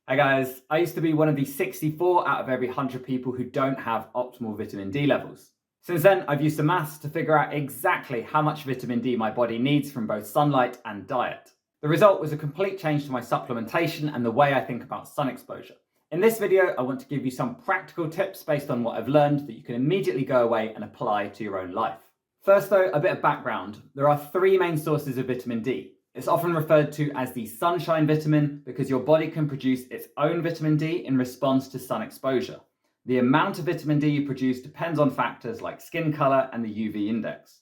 Hi guys, I used to be one of the 64 out of every 100 people who don't have optimal vitamin D levels. Since then, I've used the maths to figure out exactly how much vitamin D my body needs from both sunlight and diet. The result was a complete change to my supplementation and the way I think about sun exposure. In this video, I want to give you some practical tips based on what I've learned that you can immediately go away and apply to your own life. First though, a bit of background. There are three main sources of vitamin D. It's often referred to as the sunshine vitamin because your body can produce its own vitamin D in response to sun exposure. The amount of vitamin D you produce depends on factors like skin color and the UV index.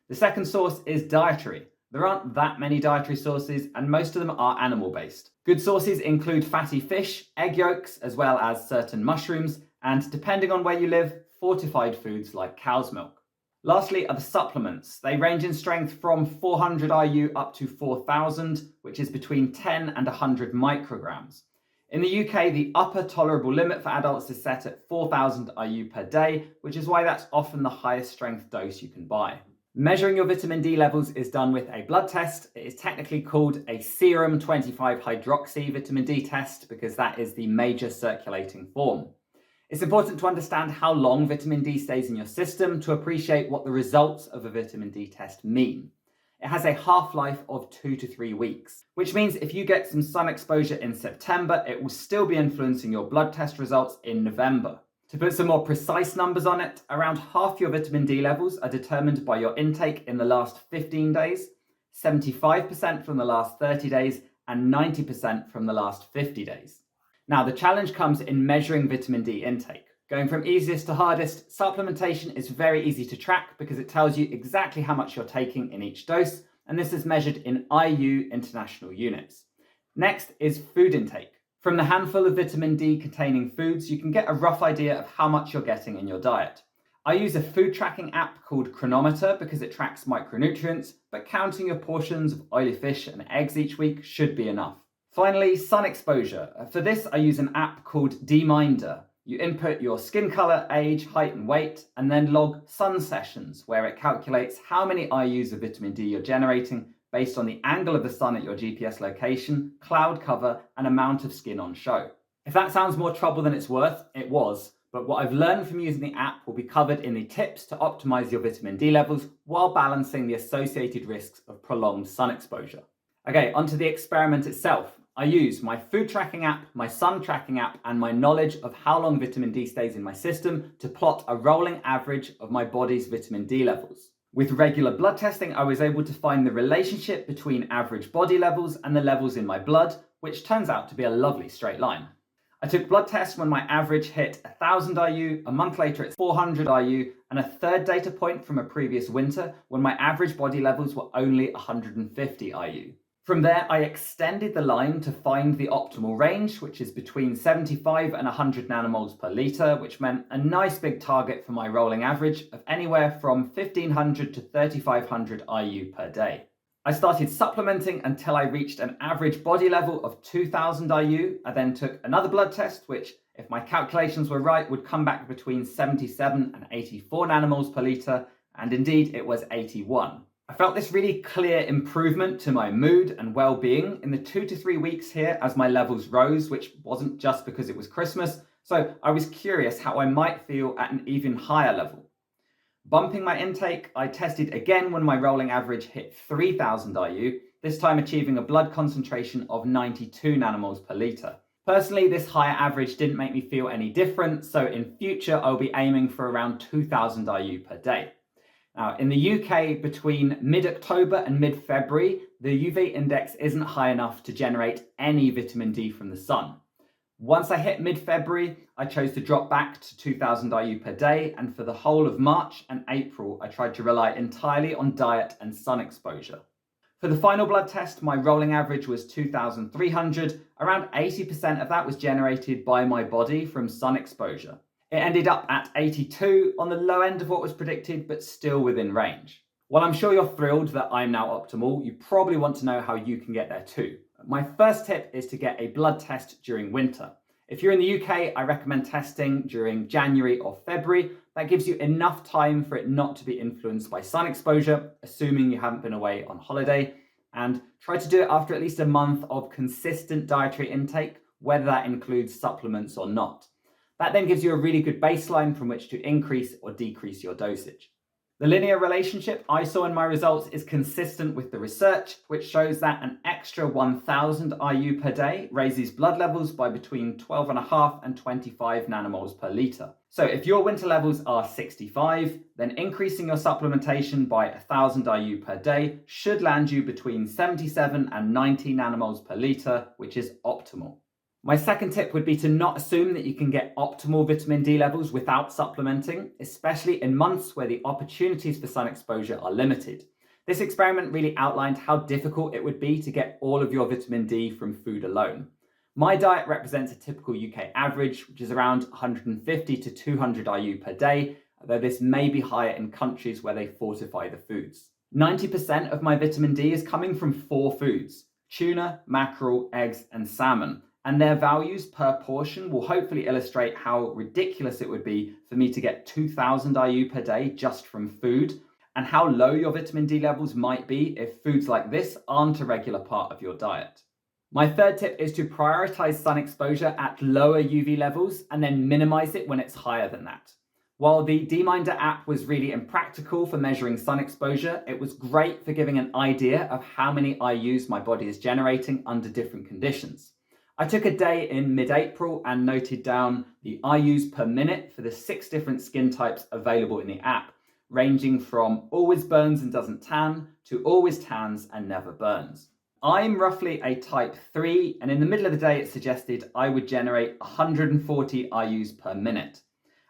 The second source is dietary. There aren't that many dietary sources and most of them are animal-based. Good sources include fatty fish, egg yolks, as well as certain mushrooms, and depending on where you live, fortified foods like cow's milk. Lastly are the supplements. They range in strength from 400 IU up to 4,000, which is between 10 and 100 micrograms. In the UK, the upper tolerable limit for adults is set at 4,000 IU per day, which is why that's often the highest strength dose you can buy. Measuring your vitamin D levels is done with a blood test. It is technically called a serum 25-hydroxy vitamin D test because that is the major circulating form. It's important to understand how long vitamin D stays in your system to appreciate what the results of a vitamin D test mean. It has a half-life of 2 to 3 weeks, which means if you get some sun exposure in September, it will still be influencing your blood test results in November. To put some more precise numbers on it, around half your vitamin D levels are determined by your intake in the last 15 days, 75% from the last 30 days, and 90% from the last 50 days. Now, the challenge comes in measuring vitamin D intake. Going from easiest to hardest, supplementation is very easy to track because it tells you exactly how much you're taking in each dose, and this is measured in IU international units. Next is food intake. From the handful of vitamin D containing foods, you can get a rough idea of how much you're getting in your diet. I use a food tracking app called Chronometer because it tracks micronutrients, but counting your portions of oily fish and eggs each week should be enough. Finally, sun exposure. For this, I use an app called DMinder. You input your skin color, age, height, and weight, and then log sun sessions, where it calculates how many IUs of vitamin D you're generating based on the angle of the sun at your GPS location, cloud cover, and amount of skin on show. If that sounds more trouble than it's worth, it was, but what I've learned from using the app will be covered in the tips to optimize your vitamin D levels while balancing the associated risks of prolonged sun exposure. Okay, onto the experiment itself. I use my food tracking app, my sun tracking app, and my knowledge of how long vitamin D stays in my system to plot a rolling average of my body's vitamin D levels. With regular blood testing, I was able to find the relationship between average body levels and the levels in my blood, which turns out to be a lovely straight line. I took blood tests when my average hit 1,000 IU, a month later it's 400 IU, and a third data point from a previous winter when my average body levels were only 150 IU. From there, I extended the line to find the optimal range, which is between 75 and 100 nanomoles per litre, which meant a nice big target for my rolling average of anywhere from 1,500 to 3,500 IU per day. I started supplementing until I reached an average body level of 2,000 IU. I then took another blood test, which, if my calculations were right, would come back between 77 and 84 nanomoles per litre, and indeed it was 81. I felt this really clear improvement to my mood and well-being in the 2 to 3 weeks here as my levels rose, which wasn't just because it was Christmas, so I was curious how I might feel at an even higher level. Bumping my intake, I tested again when my rolling average hit 3,000 IU, this time achieving a blood concentration of 92 nanomoles per litre. Personally, this higher average didn't make me feel any different, so in future I'll be aiming for around 2,000 IU per day. Now, in the UK, between mid-October and mid-February, the UV index isn't high enough to generate any vitamin D from the sun. Once I hit mid-February, I chose to drop back to 2,000 IU per day, and for the whole of March and April, I tried to rely entirely on diet and sun exposure. For the final blood test, my rolling average was 2,300. Around 80% of that was generated by my body from sun exposure. It ended up at 82, on the low end of what was predicted, but still within range. While I'm sure you're thrilled that I'm now optimal, you probably want to know how you can get there too. My first tip is to get a blood test during winter. If you're in the UK, I recommend testing during January or February. That gives you enough time for it not to be influenced by sun exposure, assuming you haven't been away on holiday. And try to do it after at least a month of consistent dietary intake, whether that includes supplements or not. That then gives you a really good baseline from which to increase or decrease your dosage. The linear relationship I saw in my results is consistent with the research, which shows that an extra 1000 IU per day raises blood levels by between 12.5 and 25 nanomoles per litre. So if your winter levels are 65, then increasing your supplementation by 1000 IU per day should land you between 77 and 90 nanomoles per litre, which is optimal. My second tip would be to not assume that you can get optimal vitamin D levels without supplementing, especially in months where the opportunities for sun exposure are limited. This experiment really outlined how difficult it would be to get all of your vitamin D from food alone. My diet represents a typical UK average, which is around 150 to 200 IU per day, though this may be higher in countries where they fortify the foods. 90% of my vitamin D is coming from 4 foods: tuna, mackerel, eggs, and salmon. And their values per portion will hopefully illustrate how ridiculous it would be for me to get 2000 IU per day just from food, and how low your vitamin D levels might be if foods like this aren't a regular part of your diet. My third tip is to prioritize sun exposure at lower UV levels and then minimize it when it's higher than that. While the DMinder app was really impractical for measuring sun exposure, it was great for giving an idea of how many IUs my body is generating under different conditions. I took a day in mid-April and noted down the IUs per minute for the 6 different skin types available in the app, ranging from always burns and doesn't tan to always tans and never burns. I'm roughly a type 3, and in the middle of the day it suggested I would generate 140 IUs per minute.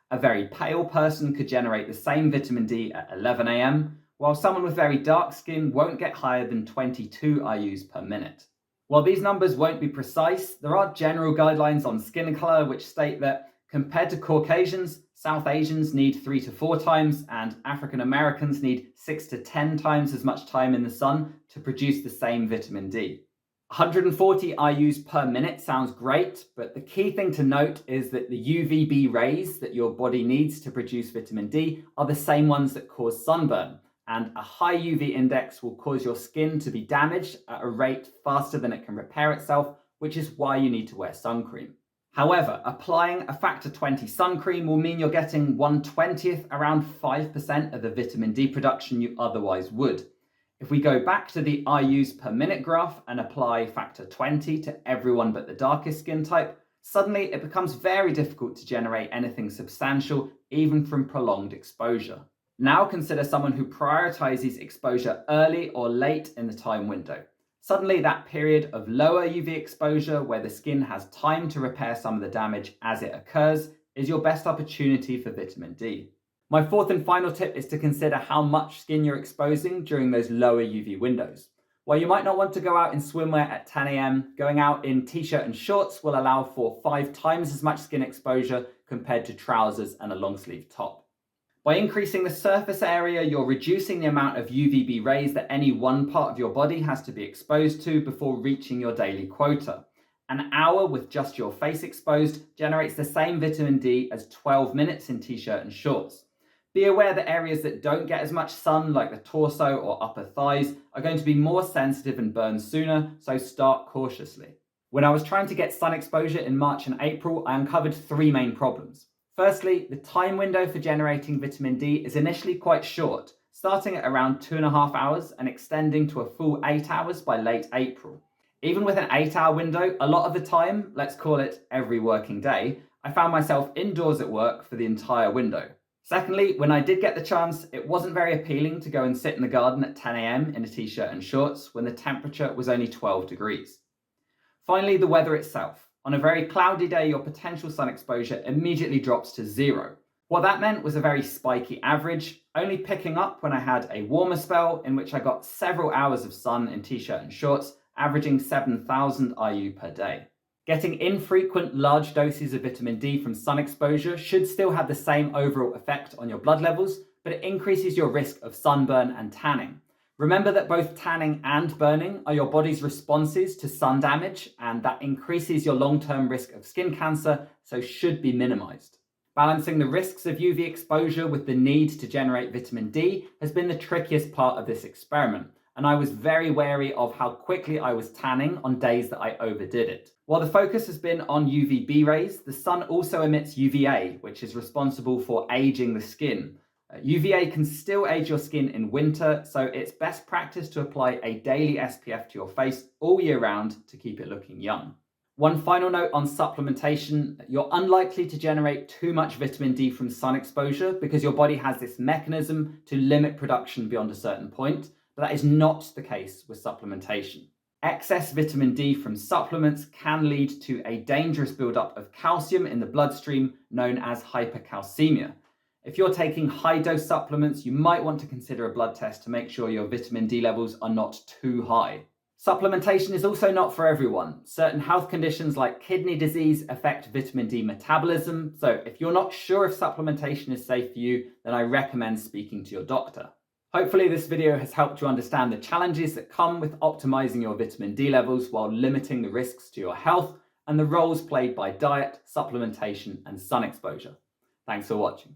A very pale person could generate the same vitamin D at 11 AM, while someone with very dark skin won't get higher than 22 IUs per minute. While these numbers won't be precise, there are general guidelines on skin color which state that compared to Caucasians, South Asians need 3 to 4 times and African Americans need 6 to 10 times as much time in the sun to produce the same vitamin D. 140 IUs per minute sounds great, but the key thing to note is that the UVB rays that your body needs to produce vitamin D are the same ones that cause sunburn. And a high UV index will cause your skin to be damaged at a rate faster than it can repair itself, which is why you need to wear sun cream. However, applying a factor 20 sun cream will mean you're getting 1/20th, around 5% of the vitamin D production you otherwise would. If we go back to the IUs per minute graph and apply factor 20 to everyone but the darkest skin type, suddenly it becomes very difficult to generate anything substantial, even from prolonged exposure. Now consider someone who prioritizes exposure early or late in the time window. Suddenly that period of lower UV exposure where the skin has time to repair some of the damage as it occurs is your best opportunity for vitamin D. My fourth and final tip is to consider how much skin you're exposing during those lower UV windows. While you might not want to go out in swimwear at 10 AM, going out in t-shirt and shorts will allow for 5 times as much skin exposure compared to trousers and a long sleeve top. By increasing the surface area, you're reducing the amount of UVB rays that any one part of your body has to be exposed to before reaching your daily quota. An hour with just your face exposed generates the same vitamin D as 12 minutes in t-shirt and shorts. Be aware that areas that don't get as much sun, like the torso or upper thighs, are going to be more sensitive and burn sooner, so start cautiously. When I was trying to get sun exposure in March and April, I uncovered 3 main problems. Firstly, the time window for generating vitamin D is initially quite short, starting at around 2.5 hours and extending to a full 8 hours by late April. Even with an 8-hour window, a lot of the time, let's call it every working day, I found myself indoors at work for the entire window. Secondly, when I did get the chance, it wasn't very appealing to go and sit in the garden at 10 AM in a t-shirt and shorts when the temperature was only 12 degrees. Finally, the weather itself. On a very cloudy day, your potential sun exposure immediately drops to 0. What that meant was a very spiky average, only picking up when I had a warmer spell in which I got several hours of sun in t-shirt and shorts, averaging 7,000 IU per day. Getting infrequent large doses of vitamin D from sun exposure should still have the same overall effect on your blood levels, but it increases your risk of sunburn and tanning. Remember that both tanning and burning are your body's responses to sun damage, and that increases your long-term risk of skin cancer, so should be minimized. Balancing the risks of UV exposure with the need to generate vitamin D has been the trickiest part of this experiment, and I was very wary of how quickly I was tanning on days that I overdid it. While the focus has been on UVB rays, the sun also emits UVA, which is responsible for aging the skin. UVA can still age your skin in winter, so it's best practice to apply a daily SPF to your face all year round to keep it looking young. One final note on supplementation: you're unlikely to generate too much vitamin D from sun exposure because your body has this mechanism to limit production beyond a certain point, but that is not the case with supplementation. Excess vitamin D from supplements can lead to a dangerous buildup of calcium in the bloodstream known as hypercalcemia. If you're taking high-dose supplements, you might want to consider a blood test to make sure your vitamin D levels are not too high. Supplementation is also not for everyone. Certain health conditions like kidney disease affect vitamin D metabolism, so if you're not sure if supplementation is safe for you, then I recommend speaking to your doctor. Hopefully this video has helped you understand the challenges that come with optimizing your vitamin D levels while limiting the risks to your health, and the roles played by diet, supplementation, and sun exposure. Thanks for watching.